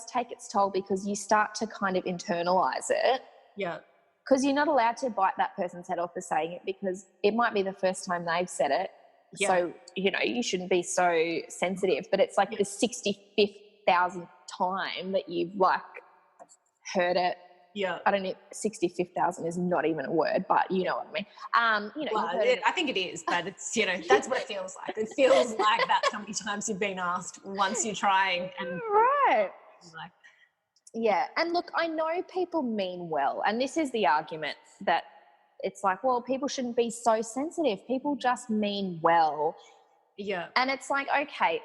take its toll, because you start to kind of internalize it. Yeah. Because you're not allowed to bite that person's head off for saying it, because it might be the first time they've said it. Yeah. So, you know, you shouldn't be so sensitive. But it's like the 65,000th time that you've like heard it. Yeah. I don't know, 65,000 is not even a word, but you know what I mean. You know, well, I think it is, but it's, you know, that's what it feels like. It feels like that's how many times you've been asked once you're trying. And right. Like, yeah. And look, I know people mean well, and this is the argument that it's like, well, people shouldn't be so sensitive. People just mean well. Yeah. And it's like, okay,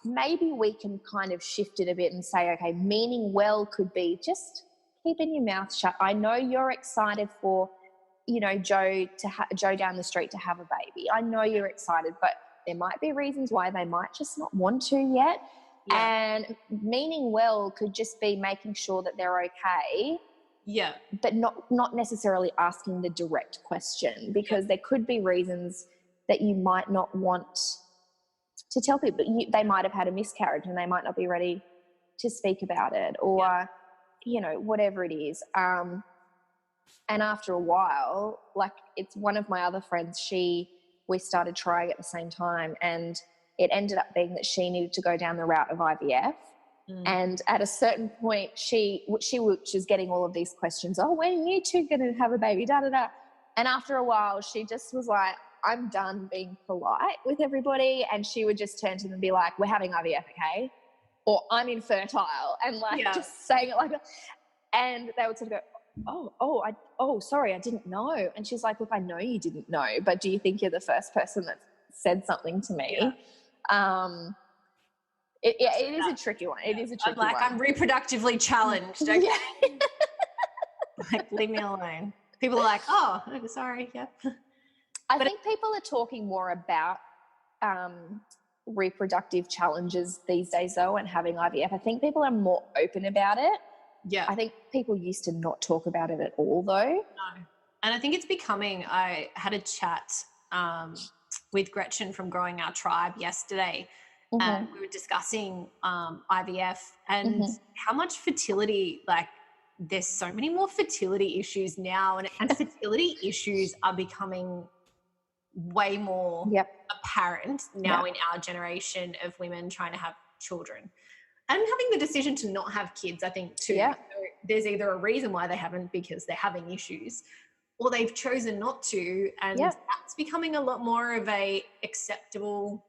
maybe we can kind of shift it a bit and say, okay, meaning well could be just keeping your mouth shut. I know you're excited for, you know, Joe down the street to have a baby. I know you're excited, but there might be reasons why they might just not want to yet. Yeah. And meaning well could just be making sure that they're okay. Yeah. But not necessarily asking the direct question, because there could be reasons that you might not want to tell people. They might have had a miscarriage and they might not be ready to speak about it, or you know, whatever it is. And after a while, like, it's one of my other friends, we started trying at the same time, and it ended up being that she needed to go down the route of IVF. And at a certain point, she was getting all of these questions, oh, when are you two going to have a baby, da-da-da. And after a while, she just was like, I'm done being polite with everybody. And she would just turn to them and be like, we're having IVF, okay? Or I'm infertile, and like just saying it like that. And they would sort of go, oh, sorry, I didn't know. And she's like, look, I know you didn't know, but do you think you're the first person that said something to me? Yeah. It is a tricky one. It is a tricky one. I'm reproductively challenged. Okay? Like, leave me alone. People are like, oh, sorry. Yeah. I think people are talking more about reproductive challenges these days, though, and having IVF. I think people are more open about it. Yeah. I think people used to not talk about it at all, though. No. And I think it's becoming, I had a chat with Gretchen from Growing Our Tribe yesterday, and we were discussing IVF and how much fertility, like, there's so many more fertility issues now, and fertility issues are becoming way more apparent now in our generation of women trying to have children and having the decision to not have kids. I think too, so there's either a reason why they haven't, because they're having issues, or they've chosen not to, and that's becoming a lot more of a acceptable,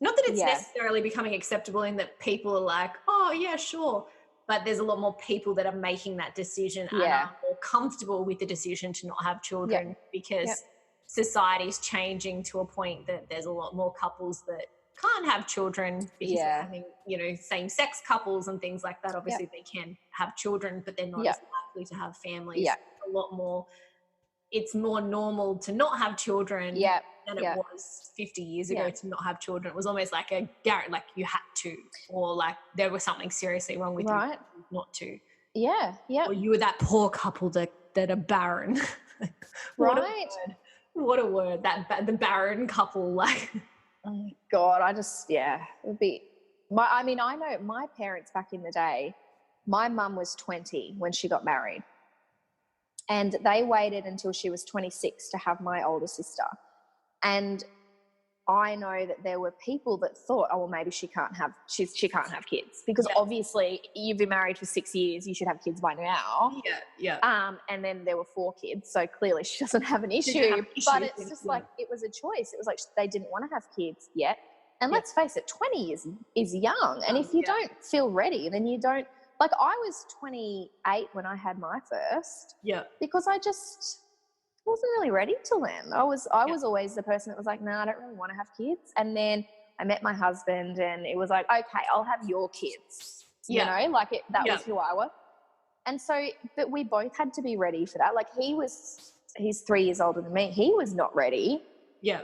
not that it's necessarily becoming acceptable in that people are like, oh yeah, sure, but there's a lot more people that are making that decision and are more comfortable with the decision to not have children because society's changing to a point that there's a lot more couples that can't have children because they're having, you know, same-sex couples and things like that. Obviously they can have children, but they're not as likely to have families. A lot more, it's more normal to not have children than it was 50 years ago to not have children. It was almost like a guarantee, like you had to, or like there was something seriously wrong with you not to. Or you were that poor couple that are barren. What a word, the barren couple, like. Oh God, I just, it would be, I know my parents back in the day, my mum was 20 when she got married, and they waited until she was 26 to have my older sister. And I know that there were people that thought, oh, well, maybe she can't have kids, because obviously you've been married for 6 years, you should have kids by now. And then there were 4 kids, so clearly she doesn't have an issue. But it's just like, it was a choice. It was like they didn't want to have kids yet. And let's face it, 20 is young. And if you don't feel ready, then you don't. Like, I was 28 when I had my first. Yeah. Because I just wasn't really ready till then. I was always the person that was like, no, I don't really want to have kids. And then I met my husband and it was like, okay, I'll have your kids. You know, like that was who I was. And so, but we both had to be ready for that. Like, he's 3 years older than me. He was not ready. Yeah.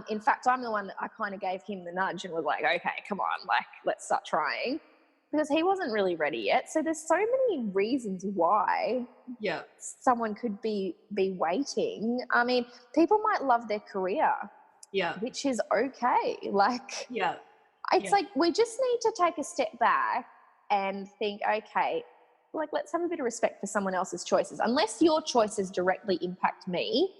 In fact, I'm the one that I kind of gave him the nudge and was like, okay, come on, like, let's start trying. Because he wasn't really ready yet. So there's so many reasons why someone could be waiting. I mean, people might love their career, which is okay. Like, it's like we just need to take a step back and think, okay, like, let's have a bit of respect for someone else's choices. Unless your choices directly impact me,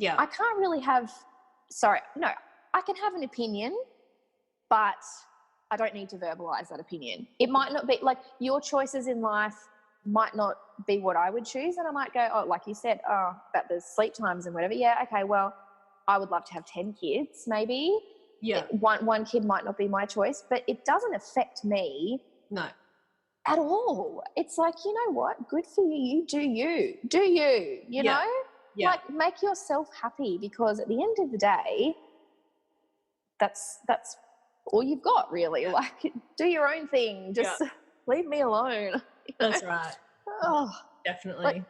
I can't really have – I can have an opinion, but – I don't need to verbalize that opinion. It might not be like your choices in life might not be what I would choose. And I might go, oh, like you said, about the sleep times and whatever. Yeah. Okay. Well, I would love to have 10 kids maybe. Yeah. One kid might not be my choice, but it doesn't affect me. No. At all. It's like, you know what? Good for you. You do you, you know? Yeah. Like, make yourself happy, because at the end of the day, that's all you've got, really. Like, do your own thing. Just leave me alone. That's right. Oh, definitely. Like,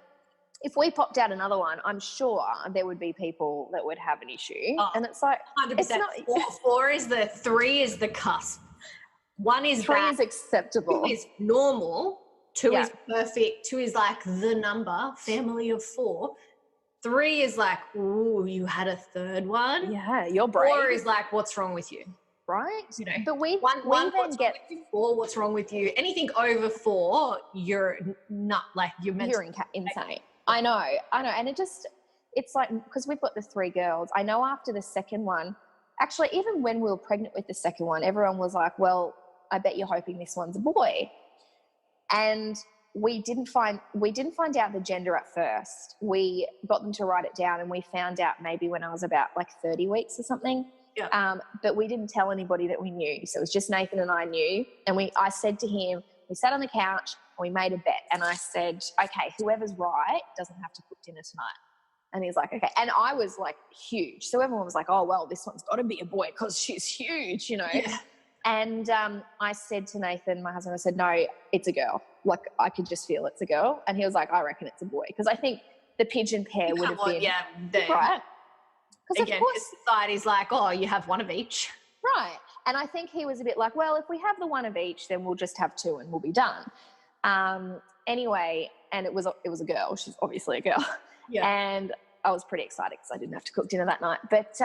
if we popped out another one, I'm sure there would be people that would have an issue. And it's like 100%. It's not, 3 is the cusp. 1 is 3 is acceptable. 2 is normal. 2 is perfect. 2 is like the number, family of 4. 3 is like, ooh, you had a third one. Yeah, you're brave. 4 is like, what's wrong with you? Right? You know, but we then then get 4. What's wrong with you? Anything over 4, you're not like you're insane. I know, and it's like, because we've got the 3 girls. I know after the second one, actually, even when we were pregnant with the second one, everyone was like, "Well, I bet you're hoping this one's a boy," and we didn't find out the gender at first. We got them to write it down, and we found out maybe when I was about like 30 weeks or something. Yeah. But we didn't tell anybody that we knew. So it was just Nathan and I knew. And I said to him, we sat on the couch and we made a bet. And I said, okay, whoever's right doesn't have to cook dinner tonight. And he's like, okay. And I was like huge. So everyone was like, oh, well, this one's got to be a boy because she's huge, you know. Yeah. And I said to Nathan, my husband, I said, no, it's a girl. Like, I could just feel it's a girl. And he was like, I reckon it's a boy. Because I think the pigeon pair would have been. Yeah, right. Because of course society's like, oh, you have one of each. Right. And I think he was a bit like, well, if we have the one of each, then we'll just have 2 and we'll be done. Anyway, and it was a girl. She's obviously a girl. Yeah. And I was pretty excited because I didn't have to cook dinner that night. But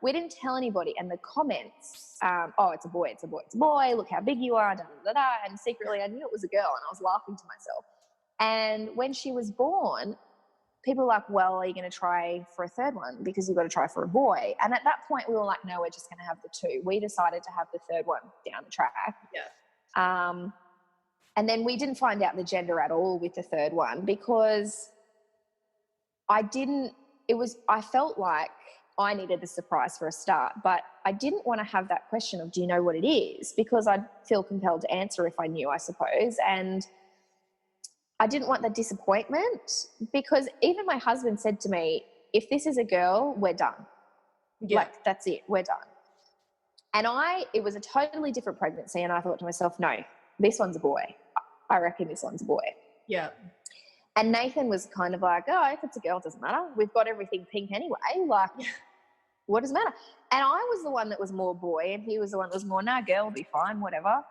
we didn't tell anybody. And the comments, oh, it's a boy, it's a boy, it's a boy. Look how big you are, da, da, da, da. And secretly I knew it was a girl and I was laughing to myself. And when she was born, people were like, well, are you going to try for a third one? Because you've got to try for a boy. And at that point we were like, no, we're just going to have the 2. We decided to have the third one down the track. Yeah. And then we didn't find out the gender at all with the third one because I felt like I needed the surprise for a start, but I didn't want to have that question of, do you know what it is? Because I'd feel compelled to answer if I knew, I suppose. And I didn't want the disappointment because even my husband said to me, if this is a girl, we're done. Yeah. Like, that's it, we're done. And it was a totally different pregnancy. And I thought to myself, no, this one's a boy. I reckon this one's a boy. Yeah. And Nathan was kind of like, oh, if it's a girl, it doesn't matter. We've got everything pink anyway. Like, what does it matter? And I was the one that was more boy and he was the one that was more, nah, girl, will be fine, whatever.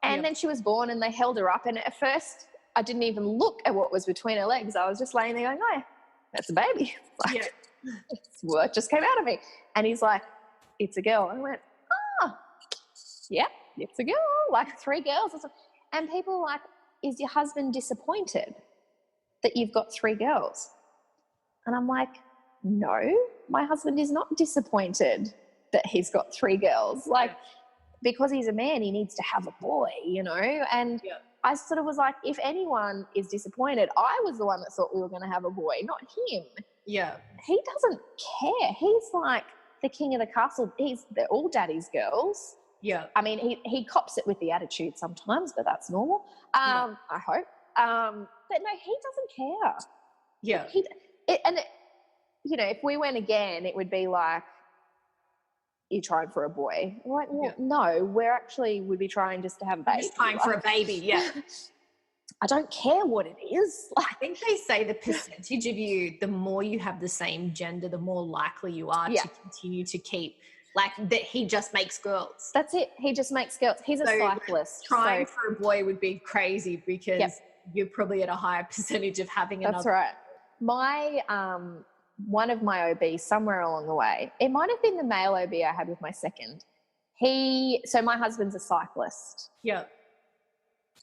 And then she was born and they held her up. And at first I didn't even look at what was between her legs. I was just laying there going, oh, that's a baby. Like, what just came out of me? And he's like, it's a girl. And I went, oh, yeah, it's a girl. Like 3 girls. And people were like, is your husband disappointed that you've got 3 girls? And I'm like, no, my husband is not disappointed that he's got 3 girls. Like, because he's a man, he needs to have a boy, you know? And I sort of was like, if anyone is disappointed, I was the one that thought we were going to have a boy, not him. Yeah. He doesn't care. He's like the king of the castle. They're all daddy's girls. Yeah. I mean, he cops it with the attitude sometimes, but that's normal. I hope. But no, he doesn't care. Yeah. If we went again, it would be like, you're trying for a boy. Like, well, no, would be trying just to have a baby. Just trying for a baby, yeah. I don't care what it is. I think they say the percentage of you, the more you have the same gender, the more likely you are to continue to keep, like, that he just makes girls. That's it. He just makes girls. He's a cyclist. Trying for a boy would be crazy because you're probably at a higher percentage of having another. That's right. My one of my OBs somewhere along the way, it might have been the male OB I had with my second. So my husband's a cyclist. Yeah.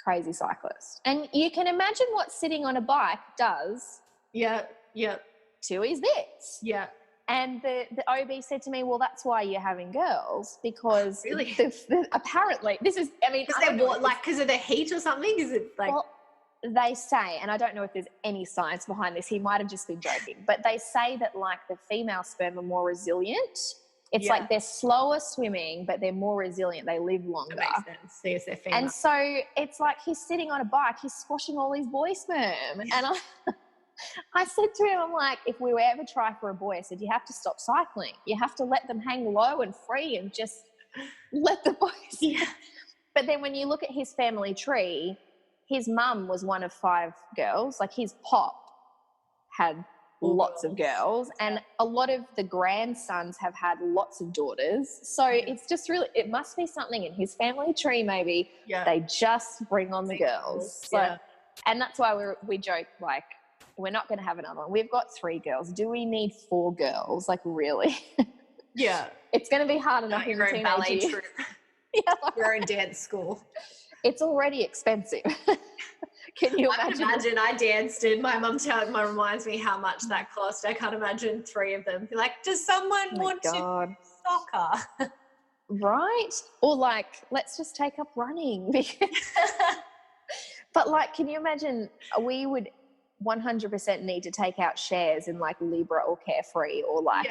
Crazy cyclist. And you can imagine what sitting on a bike does. Yeah. Yeah. To his bits. Yeah. And the OB said to me, well, that's why you're having girls, because really? Apparently this is, I mean, because of the heat or something? Is it like... Well, they say, and I don't know if there's any science behind this, he might have just been joking, but they say that like the female sperm are more resilient. It's like they're slower swimming, but they're more resilient. They live longer. That makes sense. Yes, they're female. And so it's like he's sitting on a bike, he's squashing all these boy sperm. And I said to him, I'm like, if we were ever try for a boy, I said, you have to stop cycling. You have to let them hang low and free and just let the boys. Yeah. But then when you look at his family tree, his mum was one of 5 girls. Like his pop had lots of girls, and a lot of the grandsons have had lots of daughters. So it's just really, it must be something in his family tree maybe. Yeah. They just bring on the girls. So, and that's why we joke, like, we're not going to have another one. We've got 3 girls. Do we need 4 girls? Like, really? Yeah. It's going to be hard enough in the teenage years. Your own dance school. It's already expensive. Can you imagine? I can imagine. I danced and my mum reminds me how much that cost. I can't imagine 3 of them. Like, does someone want to do soccer? Right? Or like, let's just take up running. But like, can you imagine, we would 100% need to take out shares in like Libra or Carefree or like,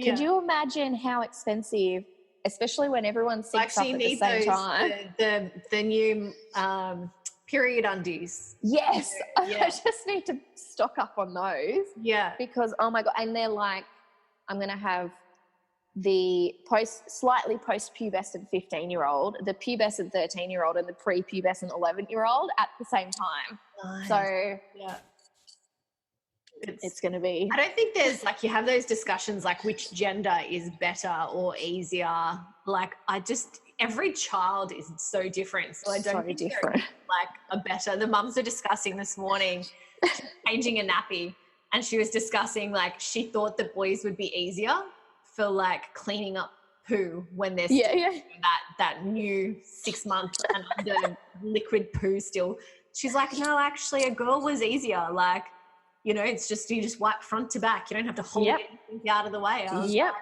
could you imagine how expensive, especially when everyone syncs up at the same time? The new period undies. Yes. I just need to stock up on those. Yeah. Because, oh my God, and they're like, I'm going to have the slightly post-pubescent 15-year-old, the pubescent 13-year-old, and the pre-pubescent 11-year-old at the same time. Nice. So it's going to be... I don't think there's like, you have those discussions like which gender is better or easier. Like every child is so different. So I don't think different. Like a better... The mums are discussing this morning, changing a nappy, and she was discussing like she thought that boys would be easier for like cleaning up poo when they're still that new 6 months and under liquid poo still. She's like, no, actually a girl was easier. Like, you know, it's just, you just wipe front to back. You don't have to hold anything out of the way. I was like,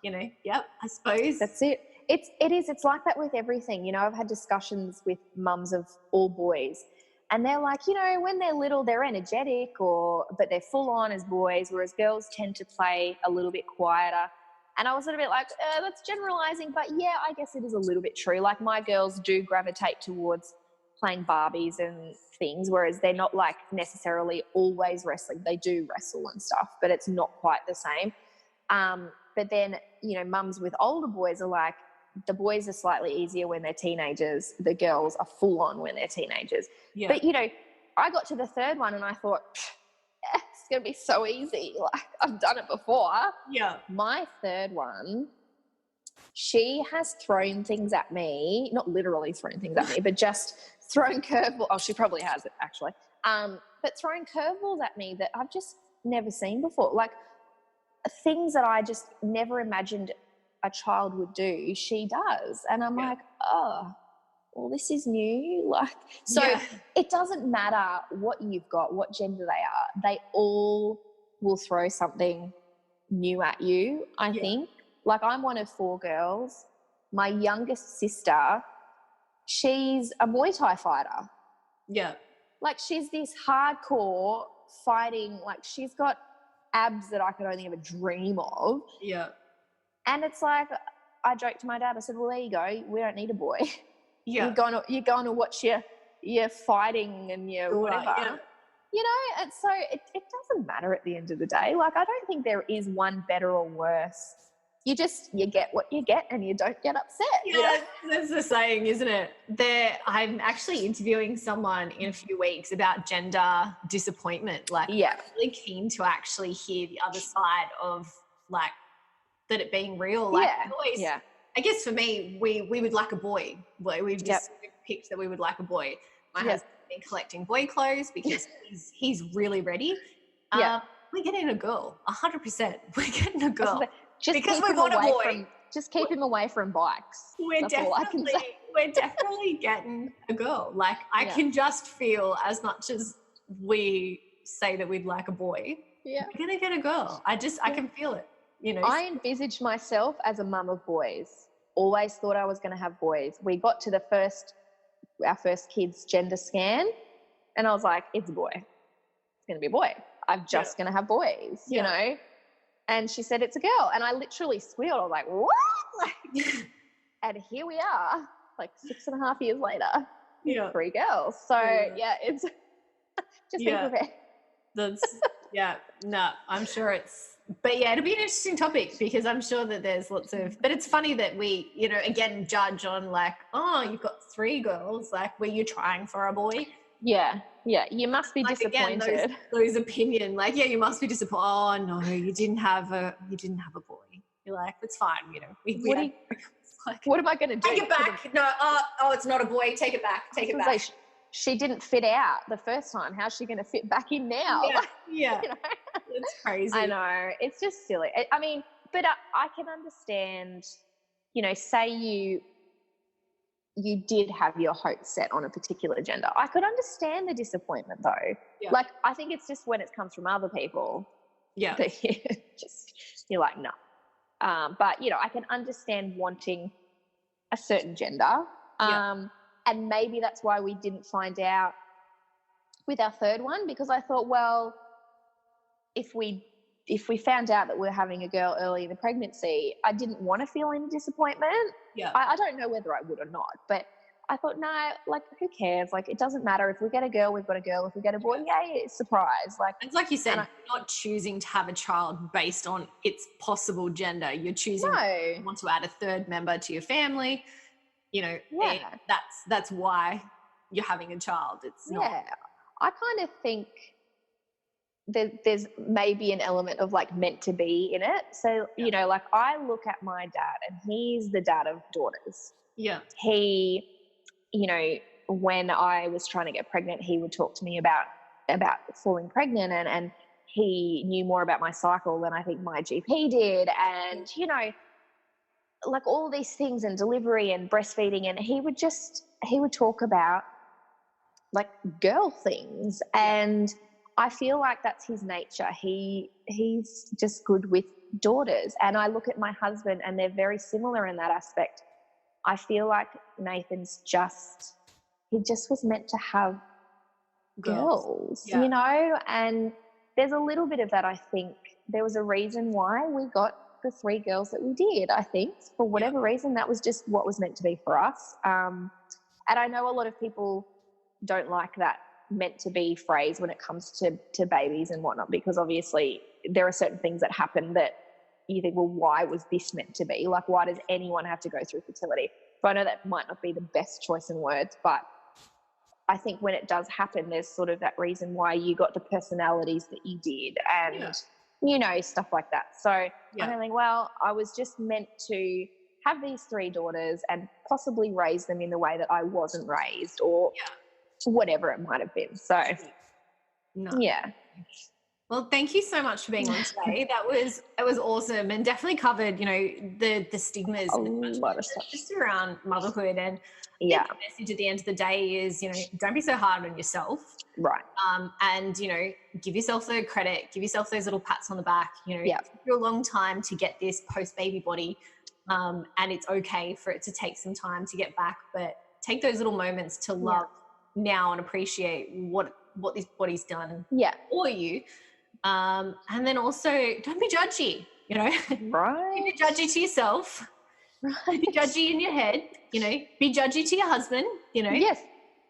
you know, I suppose. That's it. It's like that with everything. You know, I've had discussions with mums of all boys, and they're like, you know, when they're little, they're energetic but they're full on as boys, whereas girls tend to play a little bit quieter. And I was a little bit like, that's generalizing, but yeah, I guess it is a little bit true. Like my girls do gravitate towards playing Barbies and things, whereas they're not like necessarily always wrestling. They do wrestle and stuff, but it's not quite the same. But then, you know, mums with older boys are like, the boys are slightly easier when they're teenagers. The girls are full on when they're teenagers. Yeah. But, you know, I got to the 3rd one and I thought, it's going to be so easy. Like, I've done it before. Yeah. My 3rd one, she has thrown things at me, not literally thrown things at me, but just thrown curveballs. Oh, she probably has it actually. But thrown curveballs at me that I've just never seen before. Like things that I just never imagined a child would do, she does. And I'm like, oh, well, this is new. Like, so it doesn't matter what you've got, what gender they are, they all will throw something new at you, I think. Like I'm one of 4 girls. My youngest sister, she's a Muay Thai fighter. Yeah. Like she's this hardcore fighting, like she's got abs that I could only ever dream of. Yeah. And it's like, I joked to my dad, I said, well, there you go. We don't need a boy. Yeah. You're going to watch your fighting and your whatever. Yeah. You know, and so it doesn't matter at the end of the day. Like, I don't think there is one better or worse. You get what you get and you don't get upset. Yeah, you know? That's the saying, isn't it? I'm actually interviewing someone in a few weeks about gender disappointment. Like, I'm really keen to actually hear the other side of, like, that it being real. Like, I guess for me, we would like a boy. We've just picked that we would like a boy. My husband's been collecting boy clothes because he's really ready. We're getting a girl, 100%. We're getting a girl. Because we want a boy. Just keep him away from bikes. We're definitely getting a girl. Like, I can just feel, as much as we say that we'd like a boy, we're going to get a girl. I can feel it, you know. I envisaged myself as a mum of boys. Always thought I was going to have boys. We got to our first kid's gender scan, and I was like, it's a boy. It's going to be a boy. I'm just going to have boys, you know. And she said, it's a girl. And I literally squealed. I was like, what? Like, and here we are, like 6.5 years later, 3 girls. So, it's just be prepared. I'm sure but it'll be an interesting topic, because I'm sure that there's lots of, but it's funny that we, you know, again, judge on like, oh, you've got 3 girls. Like, were you trying for a boy? Yeah. You must be disappointed. Again, those opinion, like, you must be disappointed. Oh no, you didn't have a boy. You're like, it's fine, you know. What am I going to do? Take it back. No, it's not a boy. Take it back. Take it back. Like, she didn't fit out the first time. How's she going to fit back in now? Yeah. You know? It's crazy. I know. It's just silly. I mean, but I can understand, you know, say you did have your hopes set on a particular gender. I could understand the disappointment though. Yeah. Like, I think it's just when it comes from other people. Yeah. That you're like, no. But, you know, I can understand wanting a certain gender. And maybe that's why we didn't find out with our third one, because I thought, well, if we found out that we're having a girl early in the pregnancy, I didn't want to feel any disappointment. Yeah. I don't know whether I would or not, but I thought, no, like, who cares? Like, it doesn't matter. If we get a girl, we've got a girl. If we get a boy, yay, surprise. Like, it's like you said, you're not choosing to have a child based on its possible gender. You're choosing to want to add a third member to your family. You know, that's why you're having a child. It's not. Yeah, I kind of think there's maybe an element of like meant to be in it. So, you know, like, I look at my dad, and he's the dad of daughters. Yeah. He, you know, when I was trying to get pregnant, he would talk to me about falling pregnant, and he knew more about my cycle than I think my GP did. And, you know, like, all these things, and delivery and breastfeeding, and he would talk about like girl things. And I feel like that's his nature. He's just good with daughters. And I look at my husband, and they're very similar in that aspect. I feel like Nathan's he just was meant to have girls, you know, and there's a little bit of that. I think there was a reason why we got the 3 girls that we did. I think for whatever reason, that was just what was meant to be for us. And I know a lot of people don't like that meant to be phrase when it comes to babies and whatnot, because obviously there are certain things that happen that you think, well, why was this meant to be? Like, why does anyone have to go through fertility? So I know that might not be the best choice in words, but I think when it does happen, there's sort of that reason why you got the personalities that you did, and you know, stuff like that. So I think, well, I was just meant to have these 3 daughters and possibly raise them in the way that I wasn't raised, or whatever it might have been. So Well, thank you so much for being on today. It was awesome, and definitely covered, you know, the stigmas just around motherhood. And the message at the end of the day is, you know, don't be so hard on yourself. Right. And, you know, give yourself the credit, give yourself those little pats on the back. You know, it took you a long time to get this post-baby body, and it's okay for it to take some time to get back, but take those little moments to love now and appreciate what this body's done for you. And then also, don't be judgy. you know. Right. Be judgy to yourself. Right. Be judgy in your head, you know. Be judgy to your husband, you know. Yes.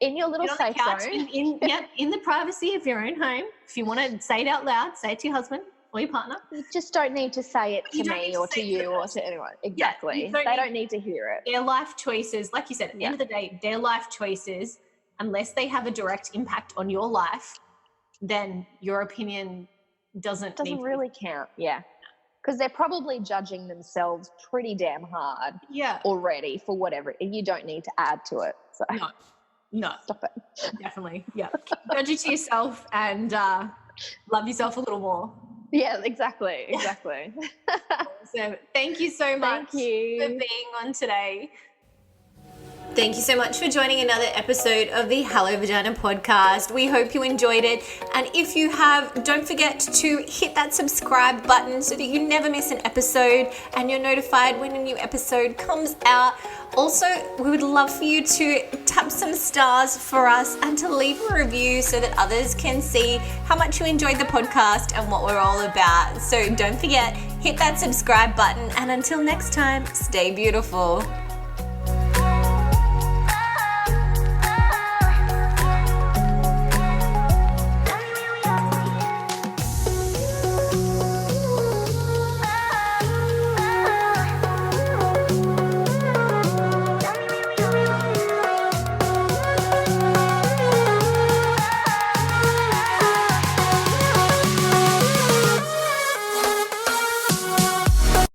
In your little safe zone. In the privacy of your own home. If you want to say it out loud, say it to your husband or your partner. You just don't need to say it to me or to you or to anyone. Exactly. They don't need to hear it. Their life choices, like you said, at the end of the day, their life choices, unless they have a direct impact on your life, then your opinion doesn't really count. Yeah. Because they're probably judging themselves pretty damn hard already for whatever. You don't need to add to it. So. No. Stop it. Definitely. Yeah. Judge it to yourself and love yourself a little more. Yeah, exactly. So thank you so much for being on today. Thank you so much for joining another episode of the Hello Vagina podcast. We hope you enjoyed it. And if you have, don't forget to hit that subscribe button so that you never miss an episode and you're notified when a new episode comes out. Also, we would love for you to tap some stars for us and to leave a review so that others can see how much you enjoyed the podcast and what we're all about. So don't forget, hit that subscribe button. And until next time, stay beautiful.